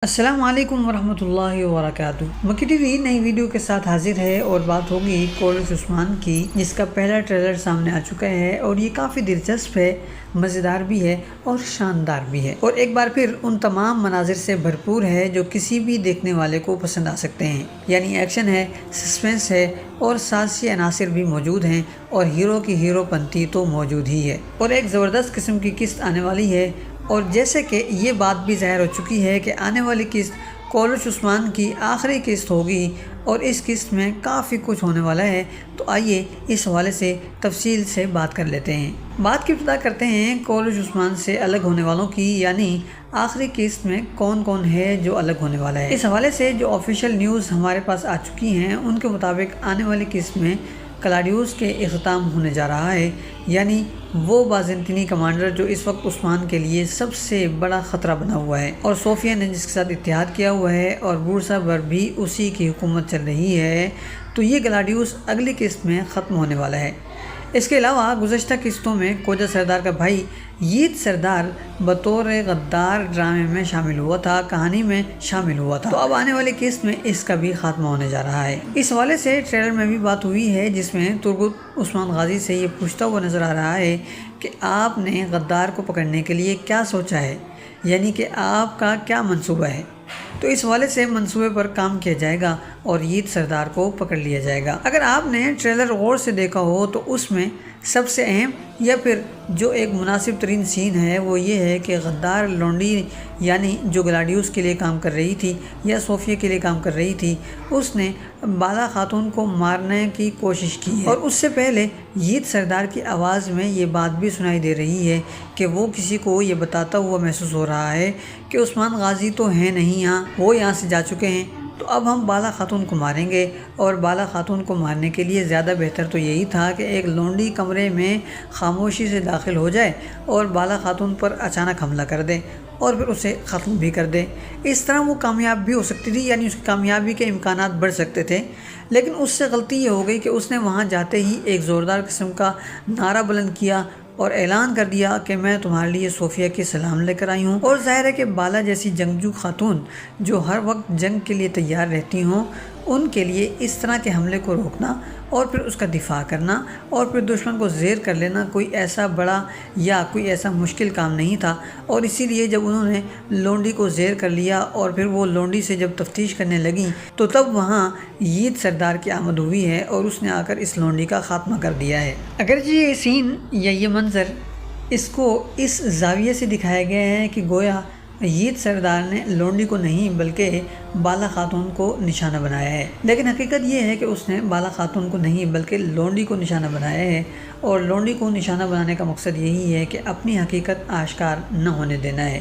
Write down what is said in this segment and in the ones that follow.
السلام علیکم ورحمۃ اللہ وبرکاتہ۔ مکی ٹی وی نئی ویڈیو کے ساتھ حاضر ہے اور بات ہوگی کولش عثمان کی، جس کا پہلا ٹریلر سامنے آ چکا ہے اور یہ کافی دلچسپ ہے، مزیدار بھی ہے اور شاندار بھی ہے، اور ایک بار پھر ان تمام مناظر سے بھرپور ہے جو کسی بھی دیکھنے والے کو پسند آ سکتے ہیں۔ یعنی ایکشن ہے، سسپینس ہے اور سازشی عناصر بھی موجود ہیں، اور ہیرو کی ہیرو پنتی تو موجود ہی ہے، اور ایک زبردست قسم کی قسط آنے والی ہے۔ اور جیسے کہ یہ بات بھی ظاہر ہو چکی ہے کہ آنے والی قسط کولش عثمان کی آخری قسط ہوگی، اور اس قسط میں کافی کچھ ہونے والا ہے، تو آئیے اس حوالے سے تفصیل سے بات کر لیتے ہیں۔ بات کی ابتدا کرتے ہیں کولش عثمان سے الگ ہونے والوں کی، یعنی آخری قسط میں کون کون ہے جو الگ ہونے والا ہے۔ اس حوالے سے جو آفیشیل نیوز ہمارے پاس آ چکی ہیں، ان کے مطابق آنے والی قسط میں کلاڈیوس کے اختتام ہونے جا رہا ہے، یعنی وہ بازنطینی کمانڈر جو اس وقت عثمان کے لیے سب سے بڑا خطرہ بنا ہوا ہے، اور صوفیہ نے جس کے ساتھ اتحاد کیا ہوا ہے، اور بورسا پر بھی اسی کی حکومت چل رہی ہے، تو یہ گلاڈیوس اگلی قسط میں ختم ہونے والا ہے۔ اس کے علاوہ گزشتہ قسطوں میں کوجا سردار کا بھائی یید سردار بطور غدار ڈرامے میں شامل ہوا تھا، کہانی میں شامل ہوا تھا، تو اب آنے والی قسط میں اس کا بھی خاتمہ ہونے جا رہا ہے۔ اس حوالے سے ٹریلر میں بھی بات ہوئی ہے، جس میں ترگت عثمان غازی سے یہ پوچھتا ہوا نظر آ رہا ہے کہ آپ نے غدار کو پکڑنے کے لیے کیا سوچا ہے، یعنی کہ آپ کا کیا منصوبہ ہے۔ تو اس حوالے سے منصوبے پر کام کیا جائے گا اور یید سردار کو پکڑ لیا جائے گا۔ اگر آپ نے ٹریلر غور سے دیکھا ہو تو اس میں سب سے اہم یا پھر جو ایک مناسب ترین سین ہے وہ یہ ہے کہ غدار لونڈی، یعنی جو گلاڈیوس کے لیے کام کر رہی تھی یا صوفیہ کے لیے کام کر رہی تھی، اس نے بالا خاتون کو مارنے کی کوشش کی ہے، اور اس سے پہلے یید سردار کی آواز میں یہ بات بھی سنائی دے رہی ہے کہ وہ کسی کو یہ بتاتا ہوا محسوس ہو رہا ہے کہ عثمان غازی تو ہیں نہیں یہاں، وہ یہاں سے جا چکے ہیں، تو اب ہم بالا خاتون کو ماریں گے۔ اور بالا خاتون کو مارنے کے لیے زیادہ بہتر تو یہی تھا کہ ایک لونڈی کمرے میں خاموشی سے داخل ہو جائے اور بالا خاتون پر اچانک حملہ کر دے اور پھر اسے ختم بھی کر دے۔ اس طرح وہ کامیاب بھی ہو سکتی تھی، یعنی اس کی کامیابی کے امکانات بڑھ سکتے تھے، لیکن اس سے غلطی یہ ہو گئی کہ اس نے وہاں جاتے ہی ایک زوردار قسم کا نعرہ بلند کیا اور اعلان کر دیا کہ میں تمہارے لیے صوفیہ کے سلام لے کر آئی ہوں۔ اور ظاہر ہے کہ بالا جیسی جنگجو خاتون جو ہر وقت جنگ کے لیے تیار رہتی ہوں، ان کے لیے اس طرح کے حملے کو روکنا اور پھر اس کا دفاع کرنا اور پھر دشمن کو زیر کر لینا کوئی ایسا بڑا یا کوئی ایسا مشکل کام نہیں تھا، اور اسی لیے جب انہوں نے لونڈی کو زیر کر لیا اور پھر وہ لونڈی سے جب تفتیش کرنے لگیں تو تب وہاں یید سردار کی آمد ہوئی ہے اور اس نے آ کر اس لونڈی کا خاتمہ کر دیا ہے۔ اگرچہ یہ سین یا یہ منظر اس کو اس زاویے سے دکھایا گیا ہے کہ گویا یید سردار نے لونڈی کو نہیں بلکہ بالا خاتون کو نشانہ بنایا ہے، لیکن حقیقت یہ ہے کہ اس نے بالا خاتون کو نہیں بلکہ لونڈی کو نشانہ بنایا ہے، اور لونڈی کو نشانہ بنانے کا مقصد یہی ہے کہ اپنی حقیقت آشکار نہ ہونے دینا ہے،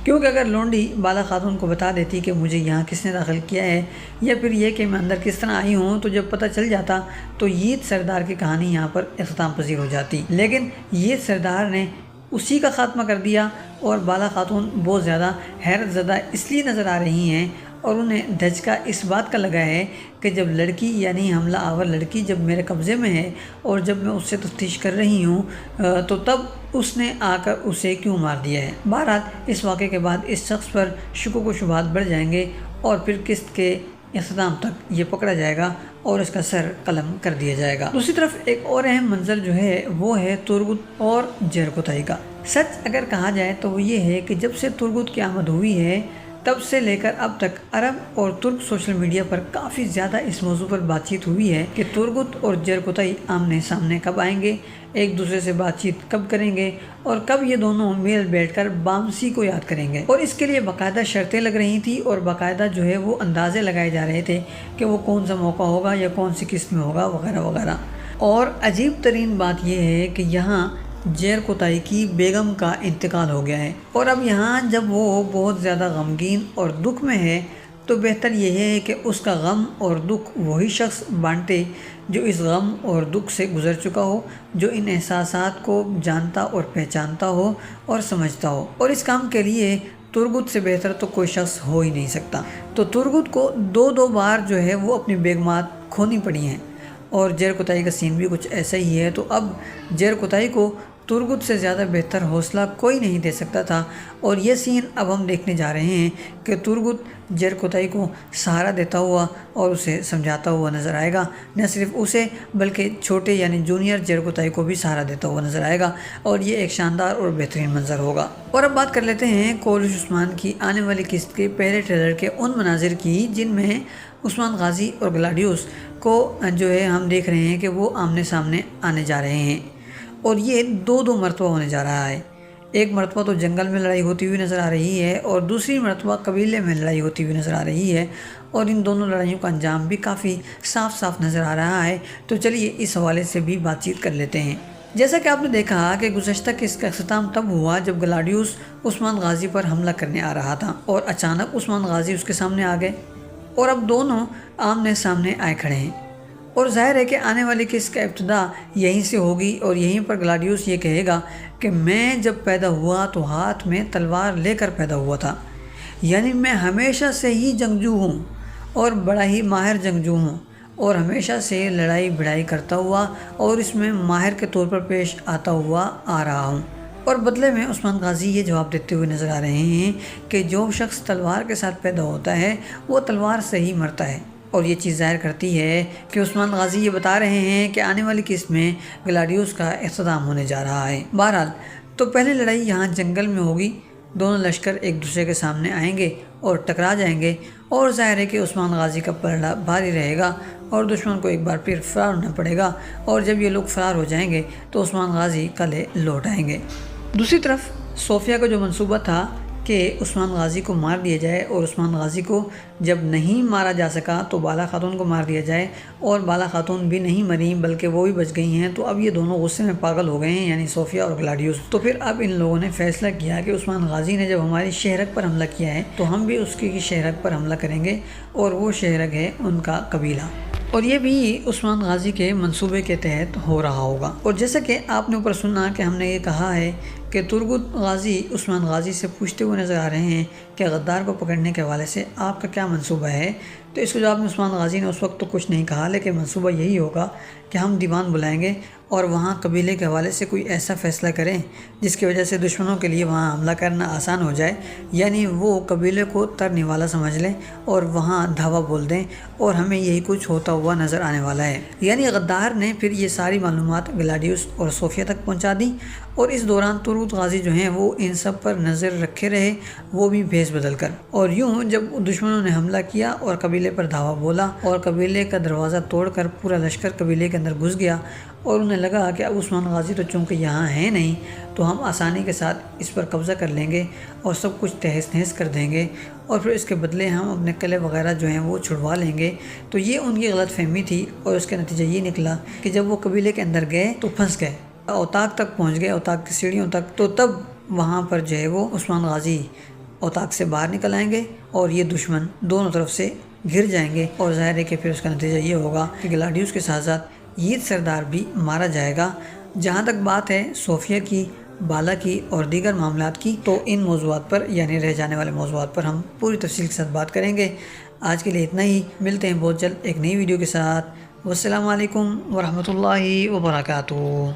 کیونکہ اگر لونڈی بالا خاتون کو بتا دیتی کہ مجھے یہاں کس نے داخل کیا ہے یا پھر یہ کہ میں اندر کس طرح آئی ہوں، تو جب پتہ چل جاتا تو یید سردار کی کہانی یہاں پر اختتام پذیر ہو جاتی، لیکن یید سردار نے اسی کا خاتمہ کر دیا، اور بالا خاتون بہت زیادہ حیرت زدہ اس لیے نظر آ رہی ہیں، اور انہیں دھچکا اس بات کا لگا ہے کہ جب لڑکی یعنی حملہ آور لڑکی جب میرے قبضے میں ہے اور جب میں اس سے تفتیش کر رہی ہوں تو تب اس نے آ کر اسے کیوں مار دیا ہے۔ بہرحال اس واقعے کے بعد اس شخص پر شکوک و شبہات بڑھ جائیں گے، اور پھر قسط کے اختتام تک یہ پکڑا جائے گا اور اس کا سر قلم کر دیا جائے گا۔ دوسری طرف ایک اور اہم منظر جو ہے وہ ہے ترگت اور جرکوتائی کا۔ سچ اگر کہا جائے تو وہ یہ ہے کہ جب سے ترگت کی آمد ہوئی ہے تب سے لے کر اب تک عرب اور ترک سوشل میڈیا پر کافی زیادہ اس موضوع پر بات چیت ہوئی ہے کہ ترگت اور جرکوتائی آمنے سامنے کب آئیں گے، ایک دوسرے سے بات چیت کب کریں گے، اور کب یہ دونوں میل بیٹھ کر بامسی کو یاد کریں گے، اور اس کے لیے باقاعدہ شرطیں لگ رہی تھیں اور باقاعدہ جو ہے وہ اندازے لگائے جا رہے تھے کہ وہ کون سا موقع ہوگا یا کون سی قسط میں ہوگا وغیرہ وغیرہ۔ اور عجیب ترین بات یہ ہے کہ یہاں جرکوتائی کی بیگم کا انتقال ہو گیا ہے، اور اب یہاں جب وہ بہت زیادہ غمگین اور دکھ میں ہے تو بہتر یہ ہے کہ اس کا غم اور دکھ وہی شخص بانٹے جو اس غم اور دکھ سے گزر چکا ہو، جو ان احساسات کو جانتا اور پہچانتا ہو اور سمجھتا ہو، اور اس کام کے لیے ترگت سے بہتر تو کوئی شخص ہو ہی نہیں سکتا۔ تو ترگت کو دو بار جو ہے وہ اپنی بیگمات کھونی پڑی ہیں، اور جرکوتائی کا سین بھی کچھ ایسا ہی ہے۔ تو اب جرکوتائی کو ترگت سے زیادہ بہتر حوصلہ کوئی نہیں دے سکتا تھا، اور یہ سین اب ہم دیکھنے جا رہے ہیں کہ ترگت جرکوتائی کو سہارا دیتا ہوا اور اسے سمجھاتا ہوا نظر آئے گا۔ نہ صرف اسے بلکہ چھوٹے یعنی جونیئر جرکوتائی کو بھی سہارا دیتا ہوا نظر آئے گا، اور یہ ایک شاندار اور بہترین منظر ہوگا۔ اور اب بات کر لیتے ہیں کورش عثمان کی آنے والی قسط کے پہلے ٹریلر کے ان مناظر کی جن میں عثمان غازی اور گلاڈیوس کو ہم دیکھ رہے ہیں کہ وہ آمنے سامنے آنے جا رہے ہیں، اور یہ دو مرتبہ ہونے جا رہا ہے۔ ایک مرتبہ تو جنگل میں لڑائی ہوتی ہوئی نظر آ رہی ہے، اور دوسری مرتبہ قبیلے میں لڑائی ہوتی ہوئی نظر آ رہی ہے، اور ان دونوں لڑائیوں کا انجام بھی کافی صاف نظر آ رہا ہے۔ تو چلیے اس حوالے سے بھی بات چیت کر لیتے ہیں۔ جیسا کہ آپ نے دیکھا کہ گزشتہ قسط کا اختتام تب ہوا جب گلاڈیوس عثمان غازی پر حملہ کرنے آ رہا تھا، اور اچانک عثمان غازی اس کے سامنے آ گئے، اور اب دونوں آمنے سامنے آئے کھڑے ہیں، اور ظاہر ہے کہ آنے والی قسط کا ابتدا یہیں سے ہوگی، اور یہیں پر گلاڈیوس یہ کہے گا کہ میں جب پیدا ہوا تو ہاتھ میں تلوار لے کر پیدا ہوا تھا، یعنی میں ہمیشہ سے ہی جنگجو ہوں، اور بڑا ہی ماہر جنگجو ہوں، اور ہمیشہ سے لڑائی بھڑائی کرتا ہوا اور اس میں ماہر کے طور پر پیش آتا ہوا آ رہا ہوں۔ اور بدلے میں عثمان غازی یہ جواب دیتے ہوئے نظر آ رہے ہیں کہ جو شخص تلوار کے ساتھ پیدا ہوتا ہے وہ تلوار سے ہی مرتا ہے، اور یہ چیز ظاہر کرتی ہے کہ عثمان غازی یہ بتا رہے ہیں کہ آنے والی قسط میں گلاڈیوس کا اختتام ہونے جا رہا ہے۔ بہرحال تو پہلی لڑائی یہاں جنگل میں ہوگی، دونوں لشکر ایک دوسرے کے سامنے آئیں گے اور ٹکرا جائیں گے، اور ظاہر ہے کہ عثمان غازی کا پلڑا بھاری رہے گا اور دشمن کو ایک بار پھر فرار ہونا پڑے گا، اور جب یہ لوگ فرار ہو جائیں گے تو عثمان غازی قلعے لوٹ آئیں گے۔ دوسری طرف صوفیہ کا جو منصوبہ تھا کہ عثمان غازی کو مار دیا جائے، اور عثمان غازی کو جب نہیں مارا جا سکا تو بالا خاتون کو مار دیا جائے، اور بالا خاتون بھی نہیں مری بلکہ وہ بھی بچ گئی ہیں، تو اب یہ دونوں غصے میں پاگل ہو گئے ہیں، یعنی صوفیہ اور گلاڈیوس۔ تو پھر اب ان لوگوں نے فیصلہ کیا کہ عثمان غازی نے جب ہماری شہرک پر حملہ کیا ہے تو ہم بھی اس کی شہرک پر حملہ کریں گے، اور وہ شہرک ہے ان کا قبیلہ، اور یہ بھی عثمان غازی کے منصوبے کے تحت ہو رہا ہوگا۔ اور جیسا کہ آپ نے اوپر سنا کہ ہم نے یہ کہا ہے کہ ترگت غازی عثمان غازی سے پوچھتے ہوئے نظر آ رہے ہیں کہ غدار کو پکڑنے کے حوالے سے آپ کا کیا منصوبہ ہے، تو اس کے جواب میں عثمان غازی نے اس وقت تو کچھ نہیں کہا، لیکن منصوبہ یہی ہوگا کہ ہم دیوان بلائیں گے اور وہاں قبیلے کے حوالے سے کوئی ایسا فیصلہ کریں جس کی وجہ سے دشمنوں کے لیے وہاں حملہ کرنا آسان ہو جائے، یعنی وہ قبیلے کو ترنیوالا سمجھ لیں اور وہاں دھاوا بول دیں، اور ہمیں یہی کچھ ہوتا ہوا نظر آنے والا ہے۔ یعنی غدار نے پھر یہ ساری معلومات گلاڈیوس اور صوفیہ تک پہنچا دی، اور اس دوران ترگت غازی جو ہیں وہ ان سب پر نظر رکھے رہے، وہ بھی بھیس بدل کر، اور یوں جب دشمنوں نے حملہ کیا اور قبیلے پر دھاوا بولا اور قبیلے کا دروازہ توڑ کر پورا لشکر قبیلے کے اندر گھس گیا، اور انہیں لگا کہ اب عثمان غازی تو چونکہ یہاں ہیں نہیں تو ہم آسانی کے ساتھ اس پر قبضہ کر لیں گے اور سب کچھ تہس نہس کر دیں گے، اور پھر اس کے بدلے ہم اپنے قلعے وغیرہ جو ہیں وہ چھڑوا لیں گے۔ تو یہ ان کی غلط فہمی تھی، اور اس کا نتیجہ یہ نکلا کہ جب وہ قبیلے کے اندر گئے تو پھنس گئے، اوتاق تک پہنچ گئے، اوتاق کی سیڑھیوں تک، تو تب وہاں پر جو ہے وہ عثمان غازی اوتاق سے باہر نکل آئیں گے، اور یہ دشمن دونوں طرف سے گھر جائیں گے، اور ظاہر ہے کہ پھر اس کا نتیجہ یہ ہوگا کہ گلاڈیوس کے ساتھ ساتھ یہ سردار بھی مارا جائے گا۔ جہاں تک بات ہے صوفیہ کی، بالا کی اور دیگر معاملات کی، تو ان موضوعات پر یعنی رہ جانے والے موضوعات پر ہم پوری تفصیل کے ساتھ بات کریں گے۔ آج کے لیے اتنا ہی، ملتے ہیں بہت جلد ایک نئی ویڈیو کے ساتھ۔ والسلام علیکم ورحمۃ اللہ وبرکاتہ۔